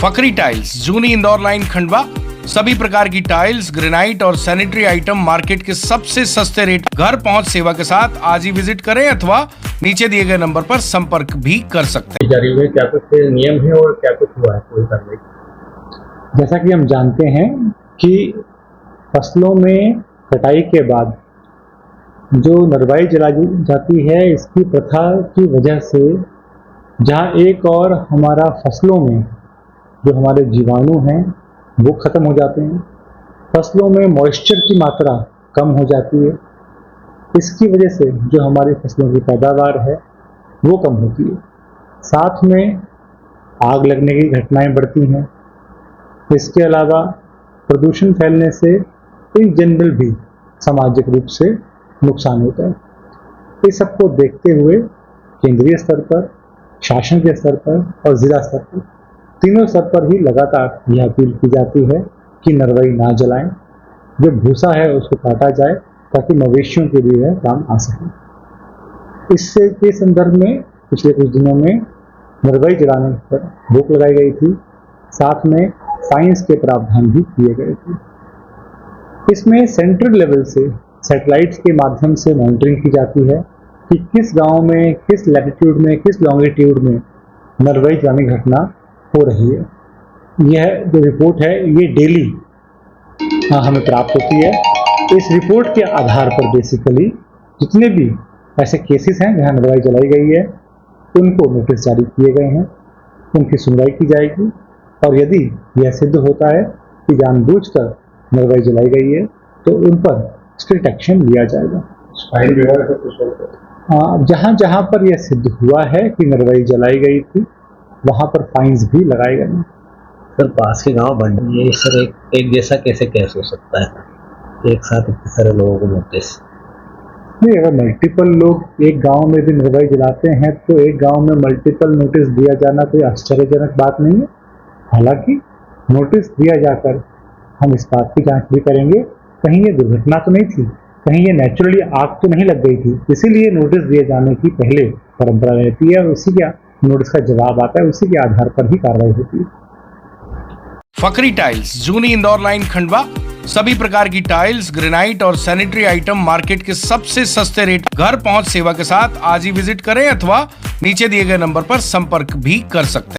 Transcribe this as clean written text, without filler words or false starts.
Fakhri tiles, जूनी Indore line Khandwa. सभी प्रकार की टाइल्स, ग्रेनाइट और सैनिटरी आइटम मार्केट के सबसे सस्ते रेट, घर पहुंच सेवा के साथ आज ही विजिट करें अथवा नीचे दिए गए नंबर पर संपर्क भी कर सकते हैं। जारी हुए क्या कुछ नियम है और क्या कुछ हुआ है कोई कार्रवाई? जैसा कि हम जानते हैं कि फसलों में कटाई के बाद जो नरवाई जलाई जाती है, इसकी प्रथा की वजह से जहाँ एक और हमारा फसलों में जो हमारे जीवाणु हैं वो खत्म हो जाते हैं, फसलों में मॉइस्चर की मात्रा कम हो जाती है। इसकी वजह से जो हमारी फसलों की पैदावार है वो कम होती है। साथ में आग लगने की घटनाएं बढ़ती हैं। इसके अलावा प्रदूषण फैलने से इन जनरल भी सामाजिक रूप से नुकसान होता है। इस सबको देखते हुए केंद्रीय स्तर पर, शासन के स्तर पर और जिला स्तर पर, तीनों स्तर पर ही लगातार यह अपील की जाती है कि नरवाई ना जलाएं। जो भूसा है उसको काटा जाए ताकि मवेशियों के लिए यह काम आ सके। इससे के संदर्भ में पिछले कुछ दिनों में नरवाई जलाने पर रोक लगाई गई थी, साथ में फाइन्स के प्रावधान भी किए गए थे। इसमें सेंट्रल लेवल से सैटेलाइट्स के माध्यम से मॉनिटरिंग की जाती है कि किस गांव में, किस लैटिट्यूड में, किस लॉन्गिट्यूड में नरवाई जलाने की घटना हो रही है। यह जो रिपोर्ट है ये डेली हमें प्राप्त होती है। इस रिपोर्ट के आधार पर बेसिकली जितने भी ऐसे केसेस हैं जहां नरवाई जलाई गई है उनको नोटिस जारी किए गए हैं, उनकी सुनवाई की जाएगी और यदि यह सिद्ध होता है कि जानबूझकर नरवाई जलाई गई है तो उन पर स्ट्रिक्ट एक्शन लिया जाएगा। फाइन वगैरह सब कुछ जहां जहां पर यह सिद्ध हुआ है कि नरवाई जलाई गई थी वहां पर फाइन्स भी लगाए गए हैं। सर, पास के गांव बन ये सर एक जैसा कैसे केस हो सकता है, एक साथ इतने सारे लोगों को नोटिस? नहीं, अगर मल्टीपल लोग एक गांव में भी नरवाई जलाते हैं तो एक गांव में मल्टीपल नोटिस दिया जाना कोई आश्चर्यजनक बात नहीं है। हालांकि नोटिस दिया जाकर हम इस बात की जांच भी करेंगे कहीं ये दुर्घटना तो नहीं थी, कहीं ये नेचुरली आग तो नहीं लग गई थी, इसीलिए नोटिस दिए जाने की पहले परंपरा रहती है और उसी के नोटिस का जवाब आता है, उसी के आधार पर ही कार्रवाई होती है। फकरी टाइल्स, जूनी इंदौर लाइन खंडवा। सभी प्रकार की टाइल्स, ग्रेनाइट और सैनिटरी आइटम मार्केट के सबसे सस्ते रेट, घर पहुंच सेवा के साथ आज ही विजिट करें अथवा नीचे दिए गए नंबर पर संपर्क भी कर सकते हैं।